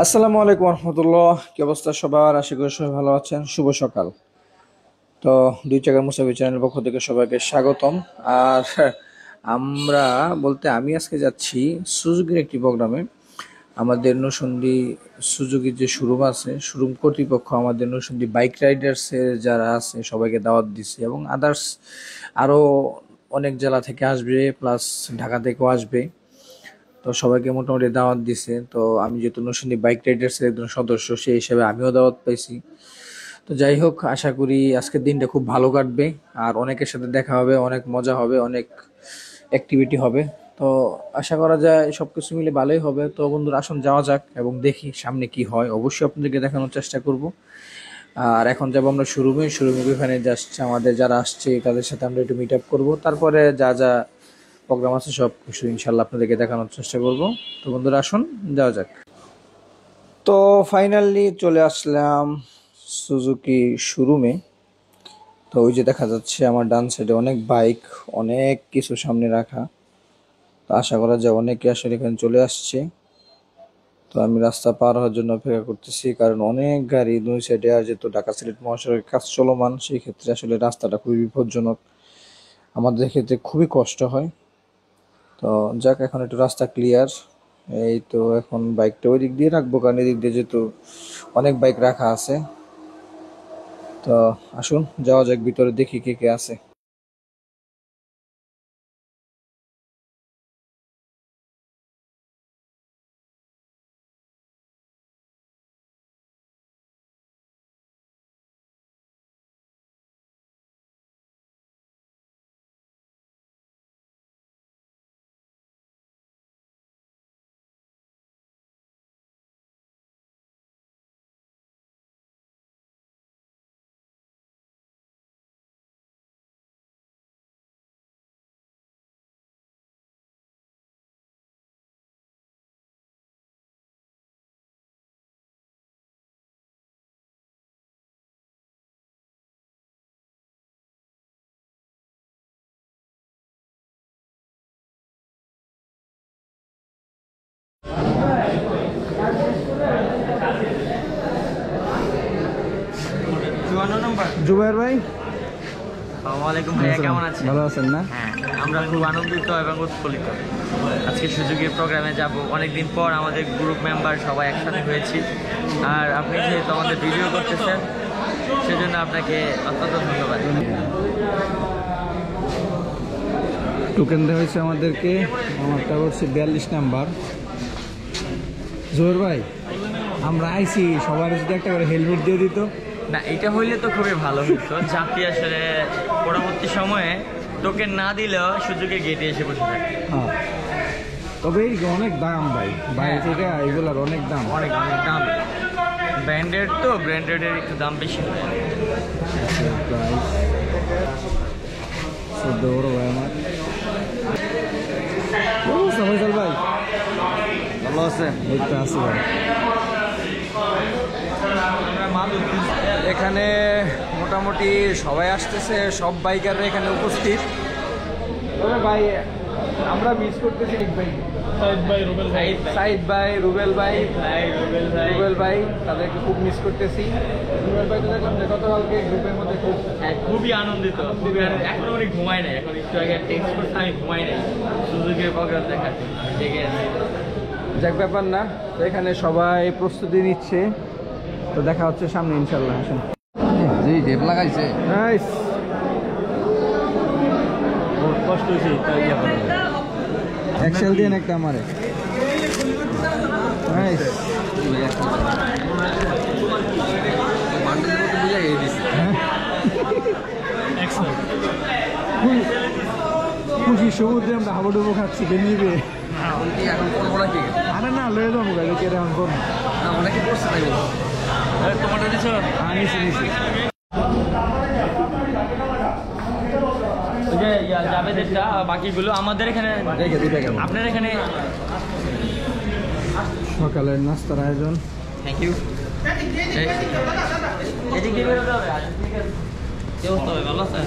আসসালামু আলাইকুম রহমতুল্লাহ। কি অবস্থা সবার? আশা করি সবাই ভালো আছেন। শুভ সকাল। তো দুই চাকার মুসাফির চ্যানেল পক্ষ থেকে সবাইকে স্বাগতম। আর আমরা বলতে আমি আজকে যাচ্ছি সুজুকির একটি প্রোগ্রামে। আমাদের নরসিংদী সুজুকির যে শোরুম আছে, শোরুম কর্তৃপক্ষ আমাদের নরসিংদী বাইক রাইডার্সের যারা আছে সবাইকে দাওয়াত দিচ্ছে, এবং আদার্স আরও অনেক জেলা থেকে আসবে, প্লাস ঢাকা থেকেও আসবে। তো সবাইকে মোটামুটি দাওয়াত দিছে। তো আমি যেহেতু নরসিংদী বাইক রাইডার্সের একজন সদস্য, সেই হিসাবে আমিও দাওয়াত পাইছি। তো যাই হোক, আশা করি আজকের দিনটা খুব ভালো কাটবে, আর অনেকের সাথে দেখা হবে, অনেক মজা হবে, অনেক অ্যাক্টিভিটি হবে। তো আশা করা যায় সব কিছু মিলে ভালোই হবে। তো বন্ধুরা, আসুন যাওয়া যাক এবং দেখি সামনে কি হয়। অবশ্যই আপনাদেরকে দেখানোর চেষ্টা করব। আর এখন যাব আমরা শোরুমে ওখানে জাস্ট আমাদের যারা আসছে তাদের সাথে আমরা একটু মিট আপ করবো, তারপরে যা যা প্রোগ্রাম আছে সব কিছু ইনশাল্লাহ আপনাদেরকে দেখানোর চেষ্টা করব। তো বন্ধুরা, আসুন যাওয়া যাক। তো ফাইনালি চলে আসলাম সুজুকি শোরুমে। তো ওই যে দেখা যাচ্ছে আমার ডান সাইডে অনেক বাইক, অনেক কিছু সামনে রাখা। তো আশা করা যায় অনেকে আসলে এখানে চলে আসছে। তো আমি রাস্তা পার হওয়ার জন্য অপেক্ষা করতেছি, কারণ অনেক গাড়ি দুই সাইডে, আর যেহেতু ঢাকা সিলেট মহাসড়কের কাজ চলমান, সেই ক্ষেত্রে আসলে রাস্তাটা খুবই বিপজ্জনক, আমাদের ক্ষেত্রে খুবই কষ্ট হয়। তো যাক, এখন একটু রাস্তা ক্লিয়ার। এই তো এখন বাইকটা ওই দিক দিয়ে রাখবো, কারণ এদিক দিয়ে যেহেতু অনেক বাইক রাখা আছে। তো আসুন যাওয়া যাক ভিতরে, দেখি কে কে আছে। জুবাইর ভাই, আসসালামাইকুম ভাইয়া, কেমন আছেন? ভালো আছেন না? হ্যাঁ, আমরা খুব আনন্দিত এবং উৎফুল্লিত। আজকে সুযোগের প্রোগ্রামে যাব। অনেকদিন পর আমাদের গ্রুপ মেম্বার সবাই একসাথে হয়েছি। আর আপনি যেহেতু আমাদের ভিডিও করতেছেন, সেজন্য আপনাকে অত্যন্ত ধন্যবাদ। টোকেন দেওয়া হয়েছে আমাদেরকে, আমারটা হচ্ছে 42 নাম্বার। জোহর ভাই, আমরা আইছি, সবার যদি একটা করে হেলমেট দিয়ে দিত। না, এটা হইলে তো খুবই ভালো হতো। যাতে আসলে পরবর্তী সময়ে টোকেন না দিলেও সুযোগের গেটে এসে বসে থাকে। হ্যাঁ, তবে এই অনেক দাম ভাই, বাইরে থেকে এগুলার অনেক দাম। অনেক অনেক দাম। ব্র্যান্ডেড তো, ব্র্যান্ডেডের একটু দাম বেশি হয়। প্রাইস 14 ভাই আমার। ফয়সাল ভাই ভালো আছে? এই তো আছি ভাই। এখানে মোটামুটি সবাই আসতেছে, সব বাইকাররা এখানে উপস্থিত। তবে ভাই আমরা মিস করতেছি ভাই, সাইদ ভাই, রুবেল ভাই, তাদেরকে খুব মিস করতেছি। রুবেল ভাই তো দেখলাম যে গতকালকে গ্রুপের মধ্যে খুবই আনন্দিত। এখন উনি ঘুমাই নাই, এখন একটু আগে টেক্সট করতে আমি ঘুমাই নাই সুযোগের প্রোগ্রাম দেখার জেগে আছি। যাক, ব্যাপার না। তো এখানে সবাই প্রস্তুতি নিচ্ছে, তো দেখা হচ্ছে সামনে ইনশাল্লাহ। আসুন। জি টেপ লাগাইছে, নাইস। কষ্ট হয়েছে তাই এক্সেল দিয়ে একটা আমারে। নাইস। খুশি সমুদ্রে আমরা হাবুডুবু খাচ্ছি, বেনিয়ে এখন করবো নাকি? আরে না, লয়ে যাবো গাড়ি কেটে এখন করবো। অনেকে করছে তাই বলছে। তোমারটা দিচ্ছ? নিছি। ওই যে জাভেদেরটা, বাকিগুলো আমাদের এখানে, আপনার এখানে। সকালের নাস্তার আয়োজন। Thank you. এদিকে বেরোতে হবে। কি অবস্থা, ভালো আছেন?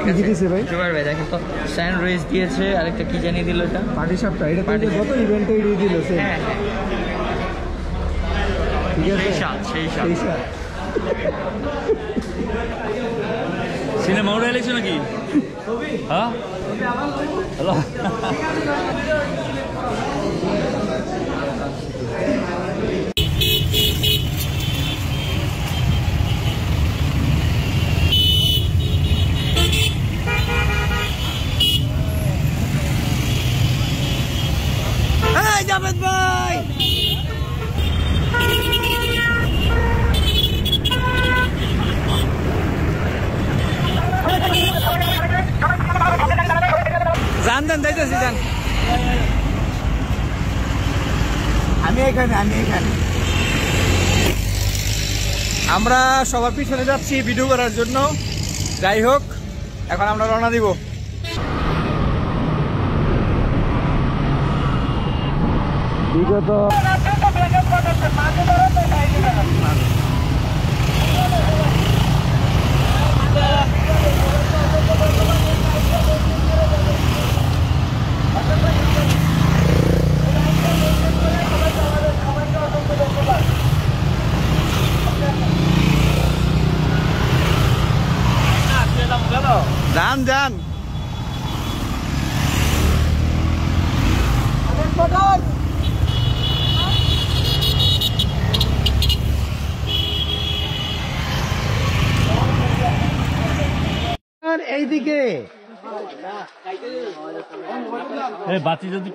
কি দিছে ভাই? জুবাইর ভাই দেখেন তো স্যান্ডউইচ দিয়েছে, আরেকটা কি জানিয়ে দিল এটা? পাটিসাপটা, এটা তো গত ইভেন্টে দিয়ে দিল সে। হ্যাঁ হ্যাঁ, ঠিক আছে, সেই সাথ সেই সাথ। সিনেমা উঠে এলেছো নাকি? হ্যাঁ হ্যালো। জাভেদ ভাই, যান যান যাইতেছি যান। আমি এখানে আমরা সবার পিছনে যাচ্ছি ভিডিও করার জন্য। যাই হোক, এখন আমরা রওনা দিব। বিগত যান যান এইদিকে বাতি যদি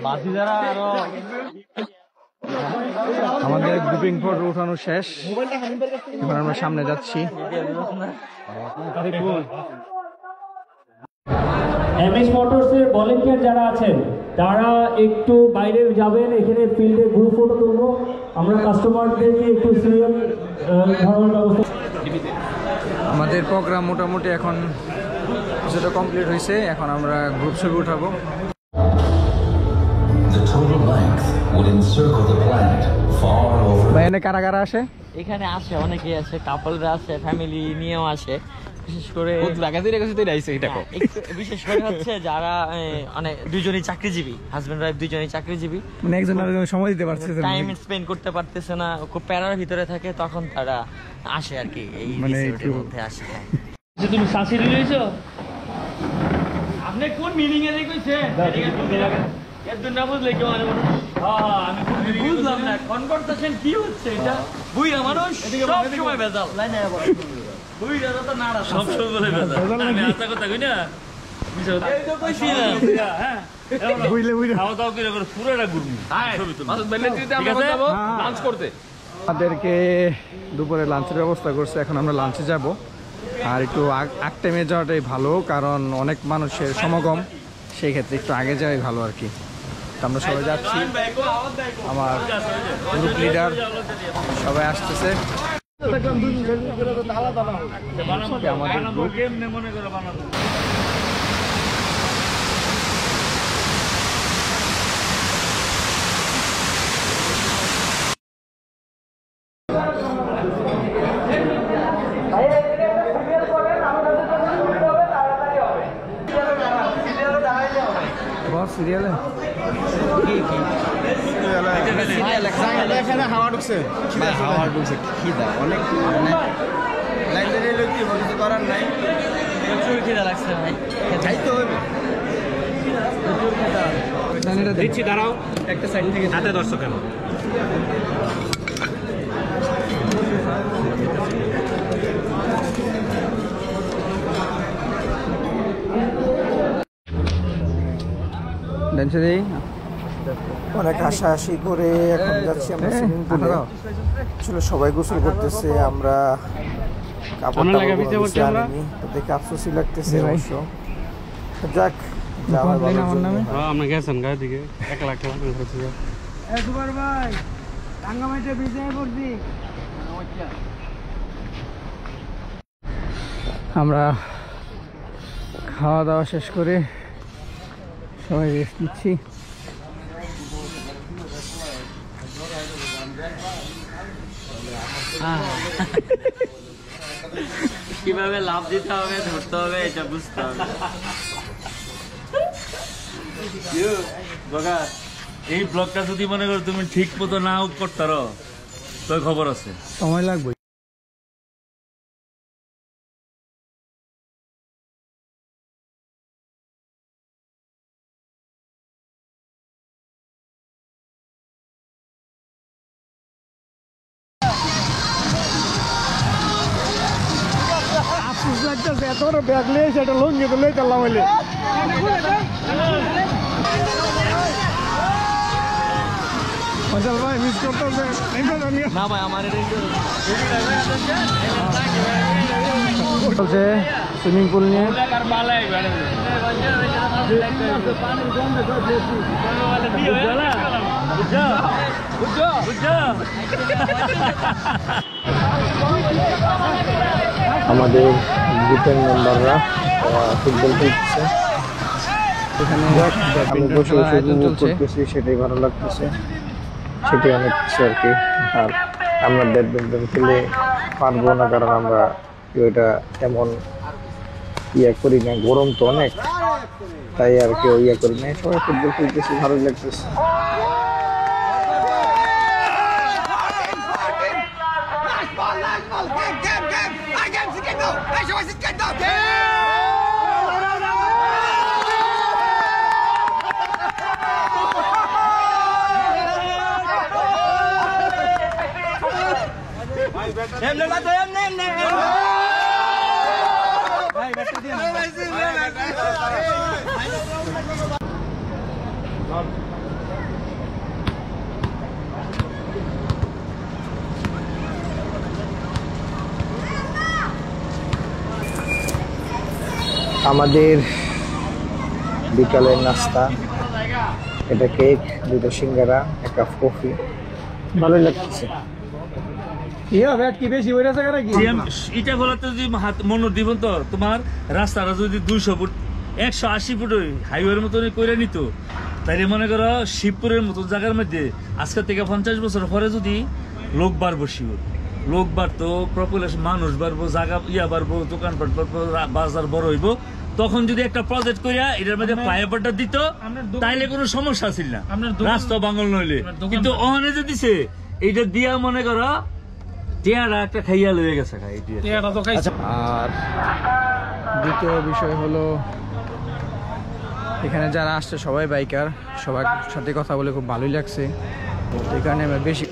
বাতি দ্বারা আরো আমাদের গ্রুপিং ফটো উঠানো শেষ, এখন আমরা সামনে যাচ্ছি। এমএস মোটরসের ভলেন্টিয়ার যারা আছেন তারা একটু বাইরে যাবেন, এখানে ফিল্ডে গ্রুপ ফটো তুলবো। আমরা কাস্টমারদেরকে একটু সিরিয়াল ধরার ব্যবস্থা। আমাদের প্রোগ্রাম মোটামুটি এখন কিছুটা কমপ্লিট হয়েছে, এখন আমরা গ্রুপ ছবি উঠাবো। The total length would encircle the planet far over. ভাই এনে কারা কারা আসে? এখানে আসে, অনেকেই আছে, কাপলরা আছে, ফ্যামিলি নিয়েও আসে। বিশেষ করে বিশেষ করে হচ্ছে যারা অনেক দুজনই চাকরিজীবী, হাজবেন্ড ওয়াইফ দুজনই চাকরিজীবী, মানে একজন আরেকজন সময় দিতে পারছে না, টাইম স্পেন্ড করতে পারতেছে না, খুব প্যারার ভিতরে থাকে, তখন তারা আসে আর কি, এই মানে রিসোর্টের মধ্যে আসে। হ্যাঁ, তুমি শাসি রইছো, আপনি কোন মিনিং এ কইছেন এর দুনা বুঝলে কি মানে? আমি বুঝলাম না কনভারসেশন কি হচ্ছে এটা। বুইরা মানুষ সব সময় বেজাল লাইনে আবার বুইরা তো নাড়া সব সময় বলে বেজাল। আমি আতা কথা কই না, মিছা কথা এই তো কইছি না। হ্যাঁ বুঝলে খাওয়া দাওয়া করে পুরোটা ঘুরবি। মাসুদ ভাই নেতৃত্বে আমরা যাব লাঞ্চ করতে। আমাদেরকে দুপুরে লাঞ্চের ব্যবস্থা করছে, এখন আমরা লাঞ্চে যাব। আর একটু আগ টাইমে যাওয়াটাই ভালো, কারণ অনেক মানুষের সমাগম, সেই ক্ষেত্রে একটু আগে যাওয়াই ভালো আর কি। তো আমরা সবাই যাচ্ছি, আমার গ্রুপ লিডার সবাই আসতেছে। আমাদের গ্রুপ মনে করে বানাবো। সিরিয়ালে হাওয়া ঢুকছে, হাওয়া ঢুকছে, খিদা অনেক, মানে লাইব্রেরি লোক কি কিছু করার নাই, প্রচুর খিদা লাগছে ভাই, যাইতে হবে। দিচ্ছি, দাঁড়াও একটা সাইড থেকে হাতে দর্শক কেন। অনেক হাসাহাসি করে এখন যাচ্ছি আমরা সুইমিং পুলে। আসলে সবাই গোসল করতেছে, আমরা কাপড়টা আনিনি, তো দেখে আফসোসই লাগতেছে অবশ্য। যাক, যা হয় ভালোর জন্য। আমরা গেছেন গায়ে দিকে 1 লাখ টাকা খরচ হয়ে। সুপার ভাই রাঙ্গামাটিতে বিজয় করছি। আমরা খাওয়া দাওয়া শেষ করে সবাই রেস্ট নিচ্ছি। কিভাবে লাভ দিতে হবে ধরতে হবে এটা বুঝতে হবে। এই ব্লগটা যদি মনে করো তুমি ঠিক মতো না করতে পারো তো খবর আছে, সময় লাগবে। না ভাই আমার চলছে সুইমিং পুল নিয়ে। আমাদের গ্রুপের মেম্বাররা ফুটবল খেলতেছে, এখানে আমি বসে বসে উপভোগ করতেছি, সেটাই ভালো লাগতেছে, সেটাই অনেক কিছু আর কি। আর আমরা ব্যাডমিন্টন খেলে পারবো না, কারণ আমরা ওইটা তেমন ইয়ে করি না, গরম তো অনেক, তাই আর কি ইয়ে করি না। সবাই ফুটবল খেলতেছি, ভালোই লাগতেছে। আমাদের বিকালের নাস্তা, এটা কেক, 2টা সিঙ্গারা, 1 কাপ কফি, ভালোই লাগতেছে। এটা বলাতে যদি মনে দিবেন তো তোমার রাস্তাটা যদি 200 ফুট 180 ফুট হাইওয়ের মতো করে নিত, তাইলে মনে করো শিবপুরের মতো জায়গার মধ্যে আজকে থেকে 50 বছর পরে যদি লোক বাড়বো, শিবর লোক বাড়তো, পপুলেশন মানুষ বাড়বো, জায়গা বাড়বো, দোকানপাট বাড়বো, বাজার বড় হইব, তখন যদি একটা প্রজেক্ট করিয়া এটার মধ্যে ফ্লাইওভারটা দিত তাইলে কোনো সমস্যা ছিল না, রাস্তা বাঙল নইলে। কিন্তু ওখানে যে দিছে এইটা দিয়া মনে করো টিয়াটা একটা খাইয়া লয়ে গেছে। আর দ্বিতীয় বিষয় হলো, এখানে যারা আসছে সবাই বাইকার, সবার সাথে কথা বলে খুব ভালোই লাগছে। এই কারণে আমরা বেশি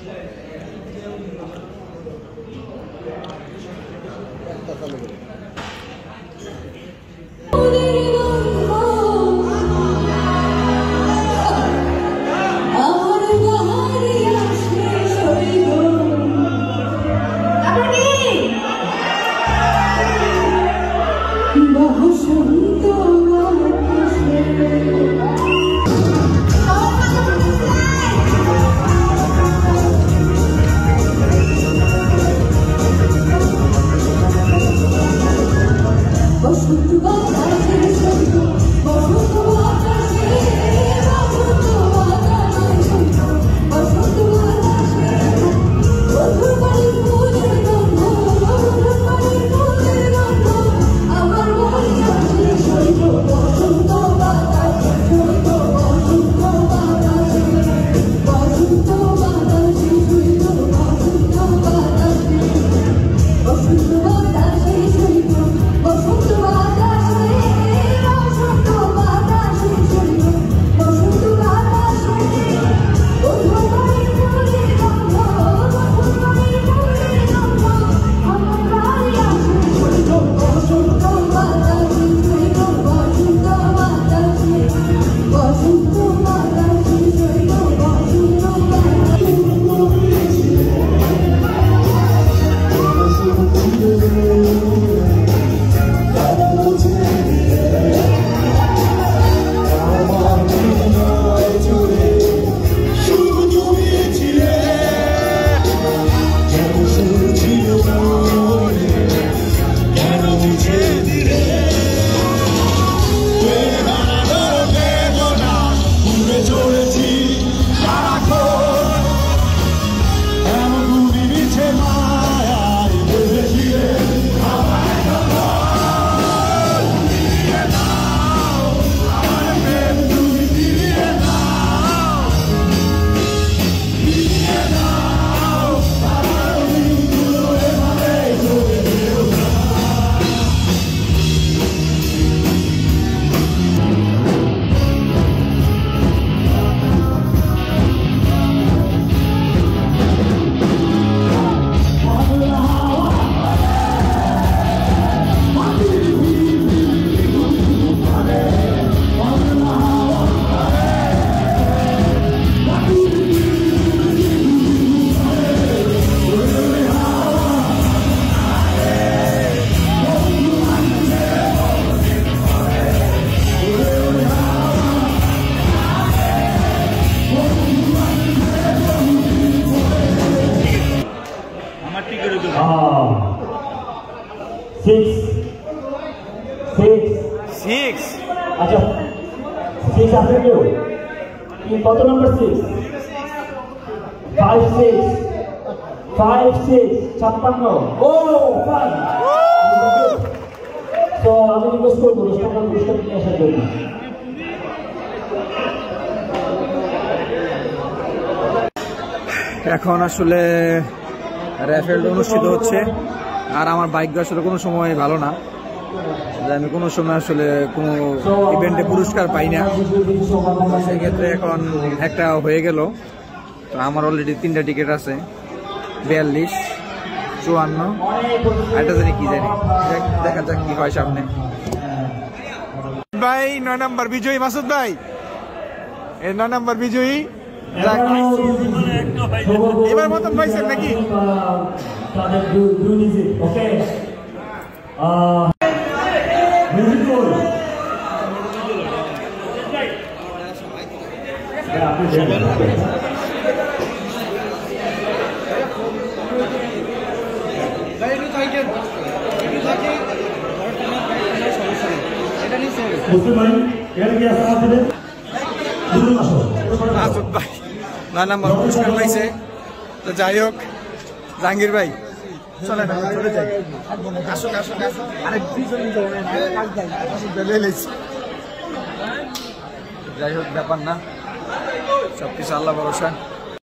6 আছে কেউ? কি কত নাম্বার 6? 5 6 56 ও ফাইন। তো আমি রিকোয়েস্ট করবো 10 টাকা পুরস্কার নিয়ে আসার জন্য। এখন আসলে র্যাফেল অনুষ্ঠিত হচ্ছে, আর আমার বাইক আসলে কোনো সময় ভালো না, যে আমি কোনো সময় আসলে কোনো ইভেন্টে পুরস্কার পাই না। সেক্ষেত্রে এখন একটা হয়ে গেল, তো আমার অলরেডি 3টা টিকিট আছে, 42, 54, এটা জানি কি জানি, দেখা যাক কি হয় সামনে। ভাই 9 নম্বর বিজয়ী মাসুদ ভাই, এই 9 নম্বর বিজয়ী। এবার মতন পাইছেন নাকি? তাদের দুই নিজে ওকে মিউজিকুল মুসলিম ভাই এর কি আছে আপনাদের? মাসুদ ভাই 9 নম্বর পুরস্কার পাইছে। তো যাই হোক, জাহাঙ্গীর ভাই চলে না, চলে যাই। আসুন আসুন আসুন, আরেক যাই হোক, ব্যাপার না, সবকিছু আল্লাহ ভরসা।